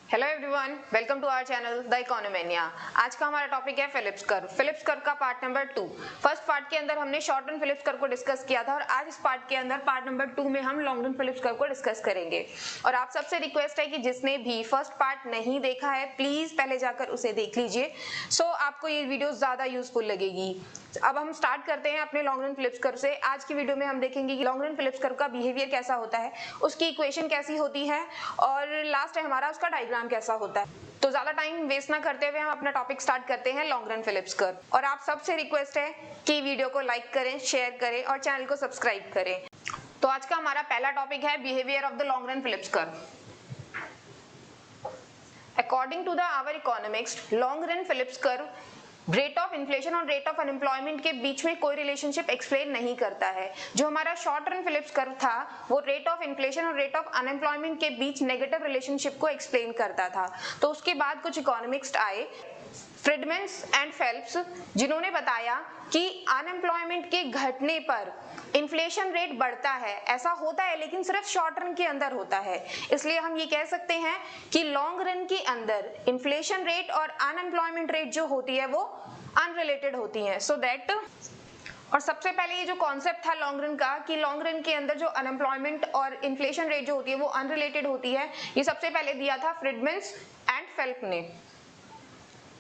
Hello everyone, welcome to our channel the Economania. आज का हमारा टॉपिक है फिलिप्स कर्व। फिलिप्स कर्व का पार्ट नंबर 2। फर्स्ट पार्ट के अंदर हमने शॉर्ट रन फिलिप्स कर्व को डिस्कस किया था और आज इस पार्ट के अंदर पार्ट नंबर 2 में हम लॉन्ग रन फिलिप्स कर्व को डिस्कस करेंगे। और आप सबसे रिक्वेस्ट है कि जिसने भी फर्स्ट पार्ट नहीं देखा है प्लीज पहले जाकर उसे देख लीजिए, सो आपको ये वीडियो ज्यादा यूजफुल लगेगी। अब हम स्टार्ट करते हैं अपने लॉन्ग रन फिलिप्स कर्व से। आज की वीडियो में हम देखेंगे कि लॉन्ग रन फिलिप्स कर्व का बिहेवियर कैसा होता है, उसकी इक्वेशन कैसी होती है और लास्ट है हमारा उसका डायग्राम कैसा होता है। तो ज्यादा टाइम वेस्ट ना करते हुए हम अपना टॉपिक स्टार्ट करते हैं लॉन्ग रन फिलिप्स कर्व। और आप सबसे रिक्वेस्ट है कि वीडियो को लाइक करें, शेयर करें और चैनल को सब्सक्राइब करें। तो आज का हमारा पहला टॉपिक है behaviour of the long run Phillips curve. According to the our economics, long run Phillips curve rate of inflation और रेट ऑफ अनएम्प्लॉयमेंट के बीच में कोई रिलेशनशिप एक्सप्लेन नहीं करता है। जो हमारा शॉर्ट रन फिलिप्स कर्व था वो रेट ऑफ इन्फ्लेशन और रेट ऑफ अनएम्प्लॉयमेंट के बीच नेगेटिव रिलेशनशिप को एक्सप्लेन करता था। तो उसके बाद कुछ इकोनॉमिस्ट आए, फ्रिडमैन एंड फेल्प्स, जिन्होंने बताया कि अनएम्प्लॉयमेंट के घटने पर इन्फ्लेशन रेट बढ़ता है। ऐसा होता है लेकिन सिर्फ शॉर्ट रन के अंदर होता है, इसलिए हम ये कह सकते हैं कि लॉन्ग रन के अंदर इन्फ्लेशन रेट और अनएम्प्लॉयमेंट रेट जो होती है वो अनरिलेटेड होती है। सो दैट और सबसे पहले ये जो कॉन्सेप्ट था लॉन्ग रन का कि लॉन्ग रन के अंदर जो अनएम्प्लॉयमेंट और इन्फ्लेशन रेट जो होती है वो अनरिलेटेड होती है, ये सबसे पहले दिया था फ्रिडमैन एंड फेल्प ने।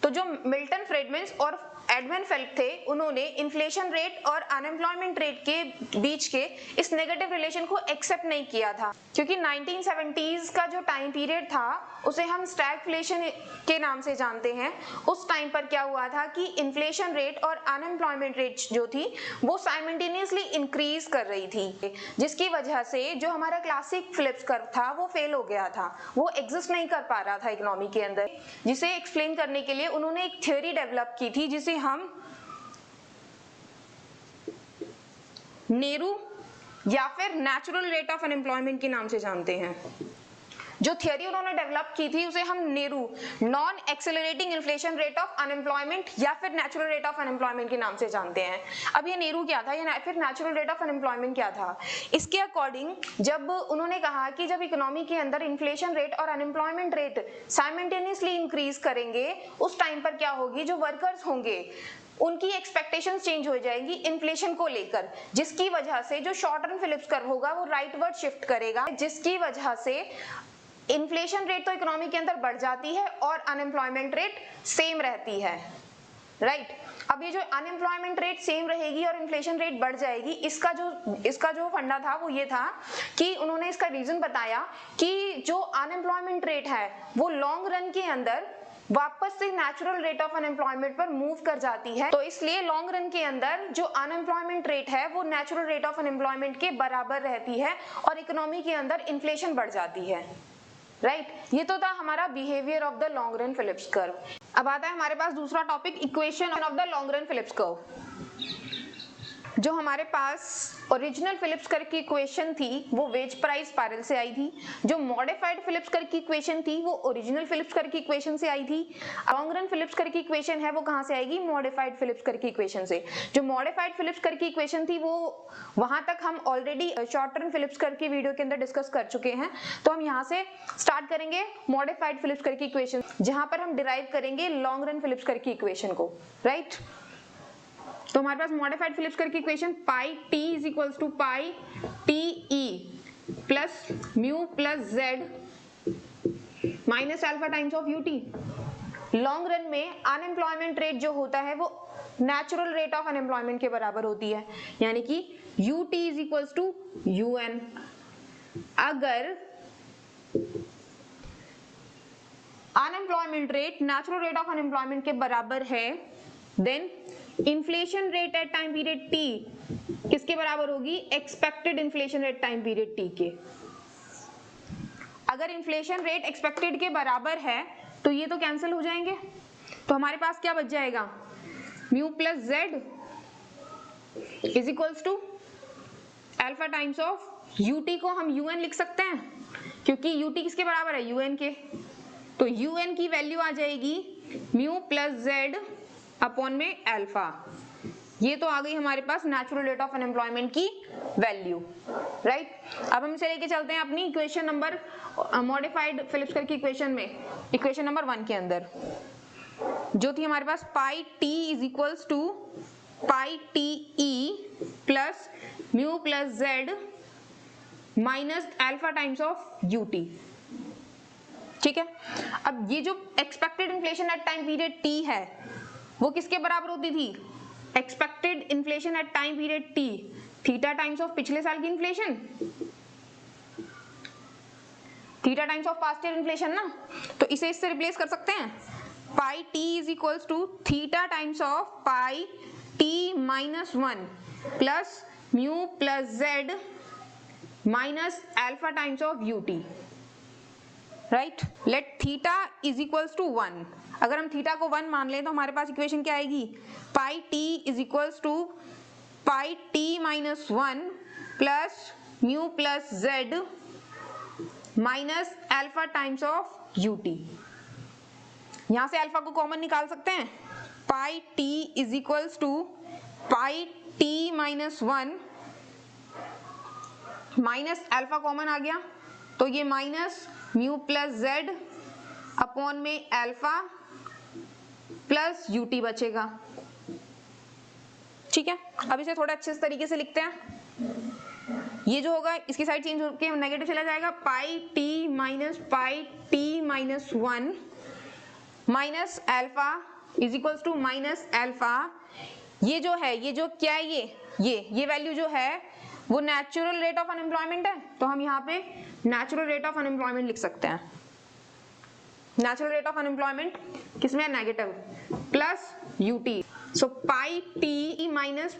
तो जो मिल्टन फ्रिडमैन और एडमंड फेल्प थे, उन्होंने इन्फ्लेशन रेट और अनएम्प्लॉयमेंट रेट के बीच के इस नेगेटिव रिलेशन को एक्सेप्ट नहीं किया था, क्योंकि 1970s का जो टाइम पीरियड था उसे हम स्टैगफ्लेशन के नाम से जानते हैं। उस टाइम पर क्या हुआ था कि इन्फ्लेशन रेट और अनएम्प्लॉयमेंट रेट जो थी वो साइमल्टेनियसली इंक्रीज कर रही थी, जिसकी वजह से जो हमारा क्लासिक फिलिप्स कर्व था वो फेल हो गया था, वो एग्जिस्ट नहीं कर पा रहा था इकोनॉमी के अंदर। जिसे एक्सप्लेन करने के लिए उन्होंने एक थ्योरी डेवलप की थी जिसे हम नेहरू या फिर नेचुरल रेट ऑफ अनएम्प्लॉयमेंट के नाम से जानते हैं। जो थियरी उन्होंने डेवलप की थी उसे हम Nehru non accelerating inflation rate of unemployment या फिर नेचुरल रेट ऑफ अनएम्प्लॉयमेंट के नाम से जानते हैं। अब ये नेहरू क्या था या फिर नेचुरल रेट ऑफ अनएम्प्लॉयमेंट क्या था, इसके अकॉर्डिंग जब उन्होंने कहा कि जब इकोनॉमी के अंदर इन्फ्लेशन रेट और अनएम्प्लॉयमेंट रेट साइमल्टेनियसली इंक्रीज करेंगे उस टाइम पर क्या होगी, जो वर्कर्स होंगे उनकी एक्सपेक्टेशंस चेंज हो जाएंगी इन्फ्लेशन को लेकर, जिसकी वजह से जो शॉर्ट रन फिलिप्स कर्व होगा वो राइटवर्ड शिफ्ट करेगा, जिसकी वजह से इन्फ्लेशन रेट तो इकोनॉमी के अंदर बढ़ जाती है और अनएम्प्लॉयमेंट रेट सेम रहती है, राइट। अब ये जो अनएम्प्लॉयमेंट रेट सेम रहेगी और इन्फ्लेशन रेट बढ़ जाएगी, इसका जो फंडा था वो ये था कि उन्होंने इसका रीजन बताया कि जो अनएम्प्लॉयमेंट रेट है वो लॉन्ग रन के अंदर वापस से नेचुरल रेट ऑफ अनएम्प्लॉयमेंट पर मूव कर जाती है। तो इसलिए लॉन्ग रन के अंदर जो अनएम्प्लॉयमेंट रेट है वो नेचुरल रेट ऑफ अनएम्प्लॉयमेंट के बराबर रहती है और इकोनॉमी के अंदर इन्फ्लेशन बढ़ जाती है, राइट। ये तो था हमारा behaviour of the long run Phillips curve. अब आता है हमारे पास दूसरा topic, equation of the long run Phillips curve. जो हमारे पास ओरिजिनल फिलिप्स कर्व की इक्वेशन थी वो वेज प्राइस स्पाइरल से आई थी। जो मॉडिफाइड फिलिप्स कर्व की इक्वेशन थी वो ओरिजिनल फिलिप्स कर्व की इक्वेशन से आई थी। लॉन्ग रन फिलिप्स कर्व की इक्वेशन है वो कहां से आएगी, मॉडिफाइड फिलिप्स कर्व की इक्वेशन से। जो मॉडिफाइड फिलिप्स कर्व की इक्वेशन थी वो वहां तक हम already short run Phillips curve की वीडियो के अंदर डिस्कस कर चुके हैं, तो हम यहाँ से स्टार्ट करेंगे मॉडिफाइड फिलिप्स कर्व की इक्वेशन, जहां पर हम डिराइव करेंगे लॉन्ग रन फिलिप्स कर्व की इक्वेशन को, राइट। तो हमारे पास मॉडिफाइड फिलिप्स कर्व की equation pi T is equals to pi T E plus mu plus Z minus alpha times of UT. Long run में अनएम्प्लॉयमेंट रेट जो होता है वो नेचुरल रेट ऑफ अनएम्प्लॉयमेंट के बराबर होती है, यानी कि UT is equals to UN. अगर unemployment rate natural rate of unemployment के बराबर है then inflation rate at time period T किसके बराबर होगी, expected inflation rate time period T के। अगर इन्फ्लेशन रेट एक्सपेक्टेड के बराबर है तो ये तो कैंसिल हो जाएंगे, तो हमारे पास क्या बच जाएगा, mu plus Z is equals to alpha times of UT को हम यूएन लिख सकते हैं क्योंकि यूटी किसके बराबर है, यूएन के। तो यूएन की वैल्यू आ जाएगी म्यू प्लस जेड अपॉन में अल्फा। ये तो आ गई हमारे पास नेचुरल रेट ऑफ अनएम्प्लॉयमेंट की वैल्यू, राइट। अब हम इसे लेके चलते हैं अपनी equation number modified Phillips curve की इक्वेशन में, इक्वेशन नंबर 1 के अंदर जो थी हमारे पास pi T is equals to pi T E plus mu plus Z minus alpha times of UT, ठीक है। अब ये जो expected inflation at time period T है वो किसके बराबर होती थी? Expected inflation at time period T, theta times of पिछले साल की inflation, theta times of past year inflation ना। तो इसे इससे रिप्लेस कर सकते हैं, pi T is equals to theta times of pi T minus 1 plus mu plus Z minus alpha times of UT, right. Let theta is equals to 1, अगर हम theta को 1 मान लें तो हमारे पास इक्वेशन क्या आएगी? Pi T is equals to pi T minus 1 plus mu plus Z minus alpha times of UT. यहां से अल्फा को कॉमन निकाल सकते हैं, pi T is equals to pi T minus 1 minus alpha common आ गया तो ये minus mu plus Z upon में अल्फा प्लस यूटी बचेगा, ठीक है। अब इसे थोड़ा अच्छे तरीके से लिखते हैं। ये जो होगा इसकी साइड चेंज होकर नेगेटिव चला जाएगा, pi T minus 1 minus alpha is equals to minus alpha. ये जो है, ये जो क्या है, ये वैल्यू जो है वो नेचुरल रेट ऑफ अनएम्प्लॉयमेंट है, तो हम यहाँ पे नेचुरल रेट ऑफ अनएम्प्लॉयमेंट लिख सकते हैं। नेचुरल रेट ऑफ अनएम्प्लॉयमेंट किसमें है? Negative, plus UT. So pi T minus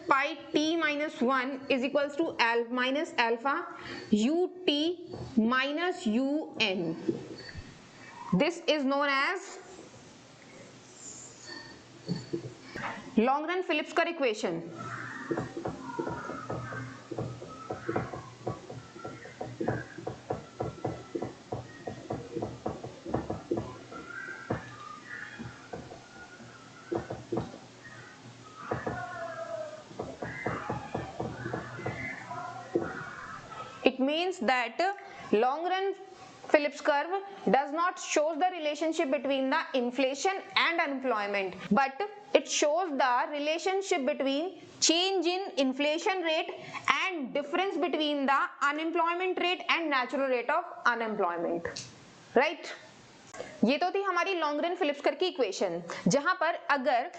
1 is equals to minus alpha U T minus U N. This is known as long run Phillips curve equation. It means that long run Phillips curve does not show the relationship between the inflation and unemployment, but it shows the relationship between change in inflation rate and difference between the unemployment rate and natural rate of unemployment, right? ये तो थी हमारी long run Phillips curve की equation, जहां पर अगर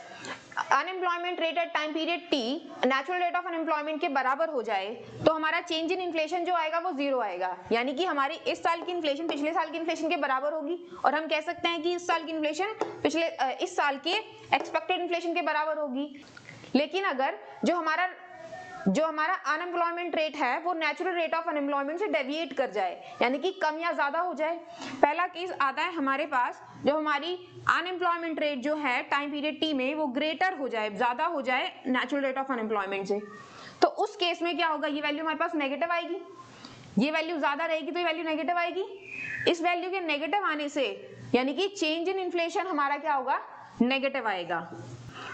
unemployment rate at time period T natural rate of unemployment के बराबर हो जाए तो हमारा चेंज इन इन्फ्लेशन जो आएगा वो 0 आएगा, यानी कि हमारी इस साल की इन्फ्लेशन पिछले साल की इन्फ्लेशन के बराबर होगी, और हम कह सकते हैं कि इस साल की इन्फ्लेशन इस साल के एक्सपेक्टेड इन्फ्लेशन के बराबर होगी। लेकिन अगर जो हमारा अनएम्प्लॉयमेंट रेट है वो नेचुरल रेट ऑफ अनएम्प्लॉयमेंट से डेविएट कर जाए, यानी कि कम या ज्यादा हो जाए। पहला केस आता है हमारे पास जो हमारी अनएम्प्लॉयमेंट रेट जो है टाइम पीरियड टी में वो ग्रेटर हो जाए, ज्यादा हो जाए नेचुरल रेट ऑफ अनएम्प्लॉयमेंट से, तो उस केस में क्या होगा? ये वैल्यू हमारे पास नेगेटिव आएगी, ये वैल्यू ज्यादा रहेगी तो ये वैल्यू नेगेटिव आएगी। इस वैल्यू के नेगेटिव आने से यानी कि चेंज इन इन्फ्लेशन हमारा क्या होगा? नेगेटिव आएगा।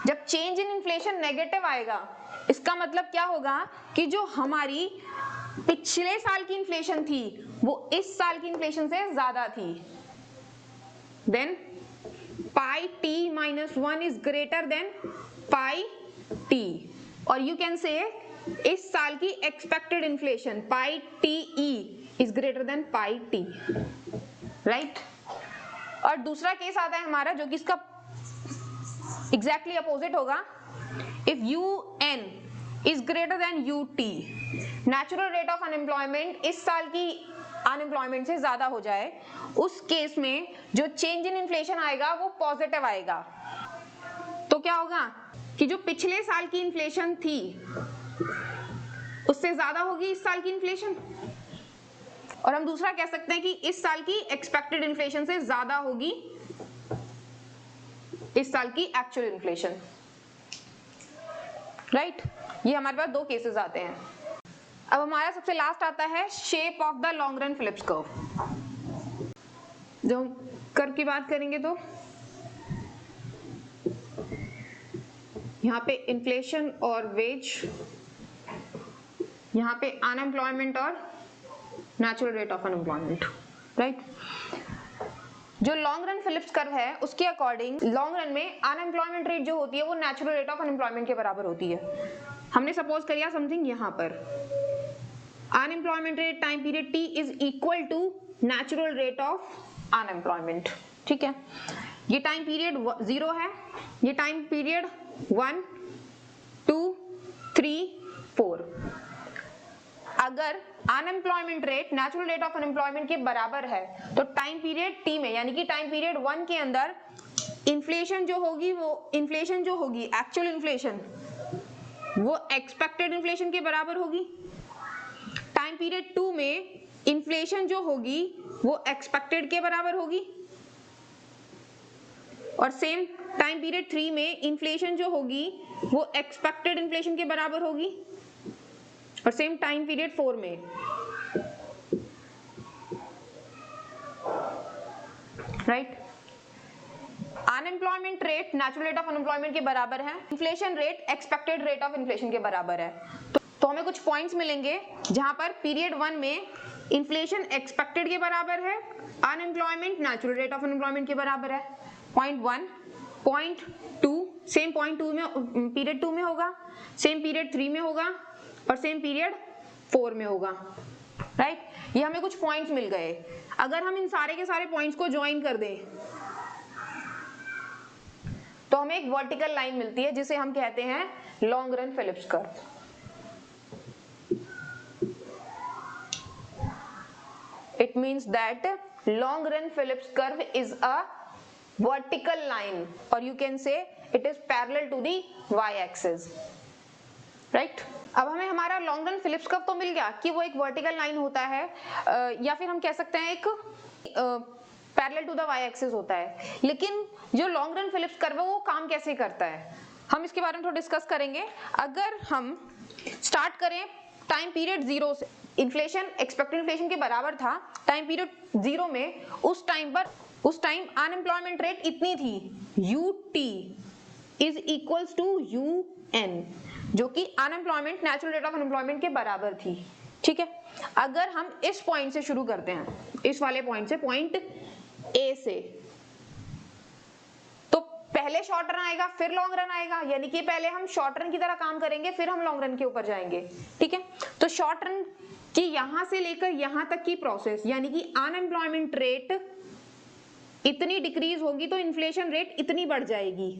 जब चेंज इन इन्फ्लेशन नेगेटिव आएगा इसका मतलब क्या होगा कि जो हमारी पिछले साल की इन्फ्लेशन थी वो इस साल की इन्फ्लेशन से ज्यादा थी, then pi T minus 1 is greater than pi T, और यू कैन से इस साल की expected inflation pi T E is greater than pi T, right. और दूसरा केस आता है हमारा जो कि इसका एग्जैक्टली अपोजिट होगा, if UN is greater than UT, natural rate of unemployment इस साल की अनएम्प्लॉयमेंट से ज्यादा हो जाए, उस केस में जो चेंज इन इन्फ्लेशन आएगा वो पॉजिटिव आएगा। तो क्या होगा कि जो पिछले साल की इन्फ्लेशन थी उससे ज्यादा होगी इस साल की इन्फ्लेशन, और हम दूसरा कह सकते हैं कि इस साल की एक्सपेक्टेड इन्फ्लेशन से ज्यादा होगी इस साल की एक्चुअल इन्फ्लेशन, राइट। ये हमारे पास दो केसेस आते हैं। अब हमारा सबसे लास्ट आता है shape of the long run Phillips curve. जब हम कर्व की बात करेंगे तो यहाँ पे इन्फ्लेशन और वेज, यहाँ पे अनएम्प्लॉयमेंट और natural rate of unemployment, right. जो लॉन्ग रन फिलिप्स कर्व है उसके अकॉर्डिंग लॉन्ग रन में अनएम्प्लॉयमेंट रेट जो होती है वो नेचुरल रेट ऑफ अनएम्प्लॉयमेंट के बराबर होती है। हमने सपोज किया समथिंग यहाँ पर unemployment rate time period T is equal to natural rate of unemployment, ठीक है। ये टाइम पीरियड 0 है, ये टाइम पीरियड 1 2 3 4। अगर unemployment rate natural rate of unemployment के बराबर है तो टाइम पीरियड टी में यानी कि टाइम पीरियड 1 के अंदर इन्फ्लेशन जो होगी वो इन्फ्लेशन जो होगी एक्चुअल इन्फ्लेशन वो एक्सपेक्टेड इन्फ्लेशन के बराबर होगी। टाइम पीरियड 2 में इन्फ्लेशन जो होगी वो एक्सपेक्टेड के बराबर होगी और सेम टाइम पीरियड 3 में इन्फ्लेशन जो होगी वो एक्सपेक्टेड इन्फ्लेशन के बराबर होगी और सेम टाइम पीरियड 4 में, right. Unemployment rate natural rate of unemployment के बराबर है, inflation rate expected rate of inflation के बराबर है। तो हमें कुछ पॉइंट्स मिलेंगे जहां पर पीरियड 1 में इन्फ्लेशन एक्सपेक्टेड के बराबर है, unemployment natural rate of unemployment के बराबर है। पॉइंट 1, पॉइंट 2 सेम पॉइंट 2 में पीरियड 2 में होगा, सेम पीरियड 3 में होगा और सेम पीरियड 4 में होगा, राइट। ये हमें कुछ पॉइंट्स मिल गए। अगर हम इन सारे के सारे पॉइंट्स को ज्वाइन कर दें तो हमें एक वर्टिकल लाइन मिलती है जिसे हम कहते हैं long run Phillips curve. It means that long run Phillips curve is a vertical line or you can say it is parallel to the y-axis, right? अब हमें हमारा लॉन्ग रन फिलिप्स कर्व तो मिल गया कि वो एक वर्टिकल लाइन होता है या फिर हम कह सकते हैं एक पैरेलल टू द y-axis होता है। लेकिन जो लॉन्ग रन फिलिप्स कर्व है वो काम कैसे करता है हम इसके बारे में थोड़ा डिस्कस करेंगे। अगर हम स्टार्ट करें टाइम पीरियड 0 से, इन्फ्लेशन एक्सपेक्टेड इन्फ्लेशन के बराबर था टाइम पीरियड 0 में, उस टाइम अनएम्प्लॉयमेंट रेट इतनी थी UT is equals to UN जो कि unemployment natural rate of unemployment के बराबर थी, ठीक है। अगर हम इस पॉइंट से शुरू करते हैं, इस वाले पॉइंट से, पॉइंट A से, तो पहले शॉर्ट रन आएगा फिर लॉन्ग रन आएगा, यानी कि पहले हम शॉर्ट रन की तरह काम करेंगे फिर हम लॉन्ग रन के ऊपर जाएंगे, ठीक है। तो शॉर्ट रन की यहां से लेकर यहां तक की प्रोसेस यानी कि अनएम्प्लॉयमेंट रेट इतनी डिक्रीज होगी तो इन्फ्लेशन रेट इतनी बढ़ जाएगी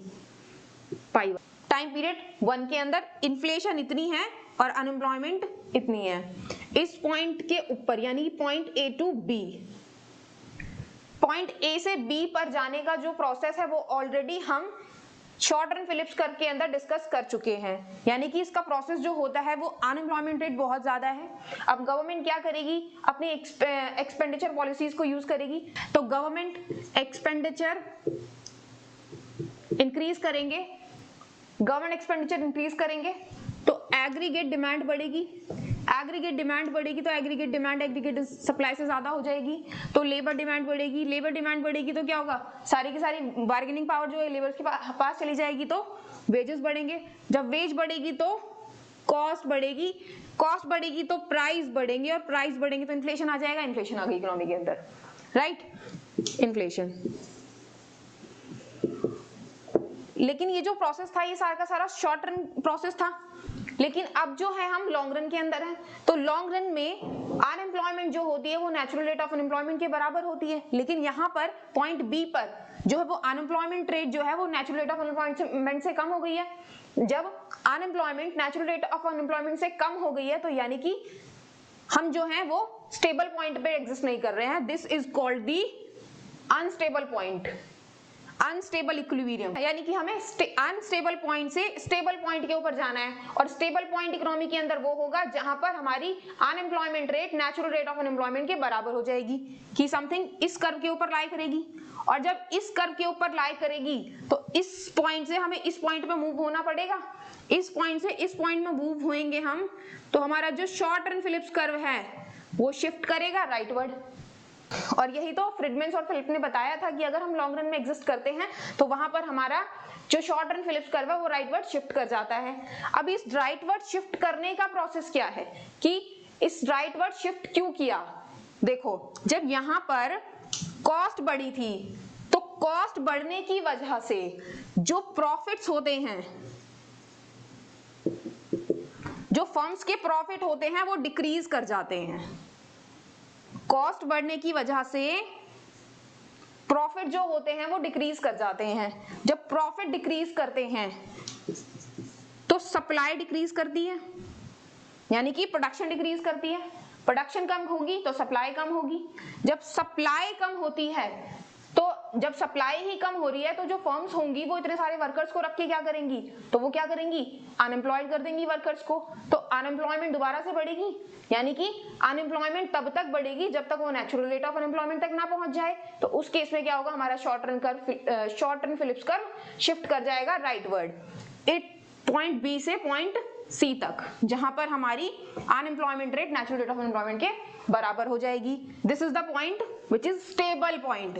पाई। टाइम पीरियड 1 के अंदर इन्फ्लेशन इतनी है और अनएम्प्लॉयमेंट इतनी है। इस पॉइंट के ऊपर यानी point A to B, point A से B पर जाने का जो प्रोसेस है वो ऑलरेडी हम शॉर्ट रन फिलिप्स कर्व के अंदर डिस्कस कर चुके हैं, यानी कि इसका प्रोसेस जो होता है वो अनएम्प्लॉयमेंट रेट बहुत ज्यादा है। अब गवर्नमेंट क्या करेगी, अपनी एक्सपेंडिचर पॉलिसीज को यूज करेगी, तो गवर्नमेंट एक्सपेंडिचर इंक्रीज करेंगे, गवर्नमेंट एक्सपेंडिचर इंक्रीज करेंगे तो एग्रीगेट डिमांड बढ़ेगी, एग्रीगेट डिमांड बढ़ेगी तो एग्रीगेट डिमांड एग्रीगेट सप्लाई से ज्यादा हो जाएगी, तो लेबर डिमांड बढ़ेगी, लेबर डिमांड बढ़ेगी तो क्या होगा, सारी की सारी बार्गेनिंग पावर जो है लेबर के पास चली जाएगी तो वेजेस बढ़ेंगे, जब वेज बढ़ेगी तो कॉस्ट बढ़ेगी, कॉस्ट बढ़ेगी तो प्राइस बढ़ेंगे और प्राइस बढ़ेंगे तो इन्फ्लेशन आ जाएगा, इन्फ्लेशन आ गई इकोनॉमी के अंदर, राइट, इन्फ्लेशन। लेकिन ये जो प्रोसेस था ये सारा का सारा शॉर्ट रन प्रोसेस था, लेकिन अब जो है हम लॉन्ग रन के अंदर हैं, तो लॉन्ग रन में अनएम्प्लॉयमेंट जो होती है वो नेचुरल रेट ऑफ अनएम्प्लॉयमेंट के बराबर होती है, लेकिन यहाँ पर पॉइंट B पर जो है वो अनएम्प्लॉयमेंट रेट जो है वो नेचुरल रेट ऑफ अनएम्प्लॉयमेंट से कम हो गई है। जब unemployment natural rate of unemployment से कम हो गई है तो यानी कि हम जो है वो स्टेबल पॉइंट पे एग्जिस्ट नहीं कर रहे हैं, this is called the unstable point, unstable equilibrium, यानी कि हमें अनस्टेबल पॉइंट से स्टेबल पॉइंट के ऊपर जाना है और स्टेबल पॉइंट इकोनॉमी के अंदर वो होगा जहां पर हमारी unemployment rate natural rate of unemployment के बराबर हो जाएगी, कि समथिंग इस कर्व के ऊपर लाई करेगी, और जब इस कर्व के ऊपर लाई करेगी तो इस पॉइंट से हमें इस पॉइंट पे मूव होना पड़ेगा, इस पॉइंट से इस पॉइंट में मूव होएंगे हम, तो हमारा जो शॉर्ट रन फिलिप्स कर्व है वो शिफ्ट करेगा राइटवर्ड, और यही तो फ्रिडमैन और फिलिप ने बताया था कि अगर हम लॉन्ग रन में एग्जिस्ट करते हैं तो वहां पर हमारा जो शॉर्ट रन फिलिप्स कर्व है वो राइटवर्ड शिफ्ट कर जाता है। अब इस राइटवर्ड शिफ्ट करने का प्रोसेस क्या है कि इस राइटवर्ड शिफ्ट क्यों किया। देखो, जब यहां पर कॉस्ट बढ़ी थी तो कॉस्ट बढ़ने की वजह से जो प्रॉफिट्स होते हैं, जो फर्म्स के प्रॉफिट होते हैं वो डिक्रीज कर जाते हैं। कॉस्ट बढ़ने की वजह से प्रॉफिट जो होते हैं वो डिक्रीज कर जाते हैं। जब प्रॉफिट डिक्रीज करते हैं तो सप्लाई डिक्रीज करती है, यानी कि प्रोडक्शन डिक्रीज करती है। प्रोडक्शन कम होगी तो सप्लाई कम होगी। जब सप्लाई कम होती है तो जब सप्लाई ही कम हो रही है तो जो फर्म्स होंगी वो इतने सारे वर्कर्स को रख के क्या करेंगी, तो वो क्या करेंगी, अनएम्प्लॉयड कर देंगी वर्कर्स को। तो अनएम्प्लॉयमेंट दोबारा से बढ़ेगी, यानी कि अनएम्प्लॉयमेंट तब तक बढ़ेगी जब तक वो नेचुरल रेट ऑफ अनएम्प्लॉयमेंट तक ना पहुंच जाए। तो उस केस में क्या होगा, हमारा short run Phillips curve shift कर जाएगा राइटवर्ड, पॉइंट बी से पॉइंट सी तक, जहां पर हमारी unemployment rate natural rate of unemployment के बराबर हो जाएगी। This is the point which is stable point,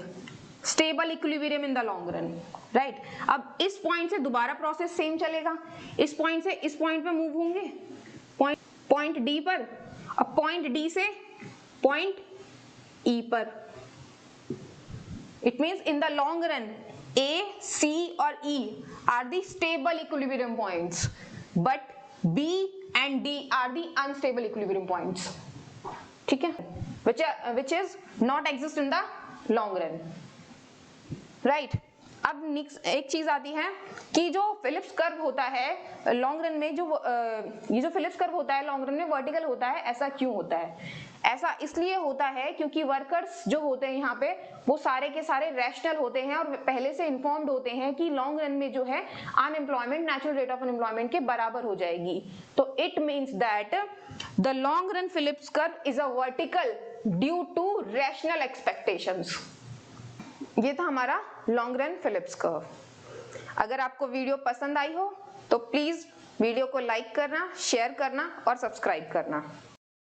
stable equilibrium in the long run, right. अब इस पॉइंट से दोबारा प्रोसेस सेम चलेगा, इस पॉइंट से इस पॉइंट पे मूव होंगे, पॉइंट डी पर, अब पॉइंट डी से पॉइंट ई पर। It means in the long run A, C और E are the stable equilibrium points, but B and D are the unstable equilibrium points. ठीक है, which is not exist in the long run, right? अब next एक चीज आती है कि जो फिलिप्स कर्व होता है लॉन्ग रन में, ये जो फिलिप्स कर्व होता है लॉन्ग रन में वर्टिकल होता है, ऐसा क्यों होता है? ऐसा इसलिए होता है क्योंकि वर्कर्स जो होते हैं यहाँ पे वो सारे के सारे रैशनल होते हैं और पहले से इन्फॉर्म्ड होते हैं कि लॉन्ग रन में जो है unemployment natural rate of unemployment के बराबर हो जाएगी। तो it means that the long run Phillips curve is a vertical due to rational expectations. ये था हमारा लॉन्ग रन फिलिप्स कर्व। अगर आपको वीडियो पसंद आई हो तो प्लीज वीडियो को लाइक करना, शेयर करना और सब्सक्राइब करना।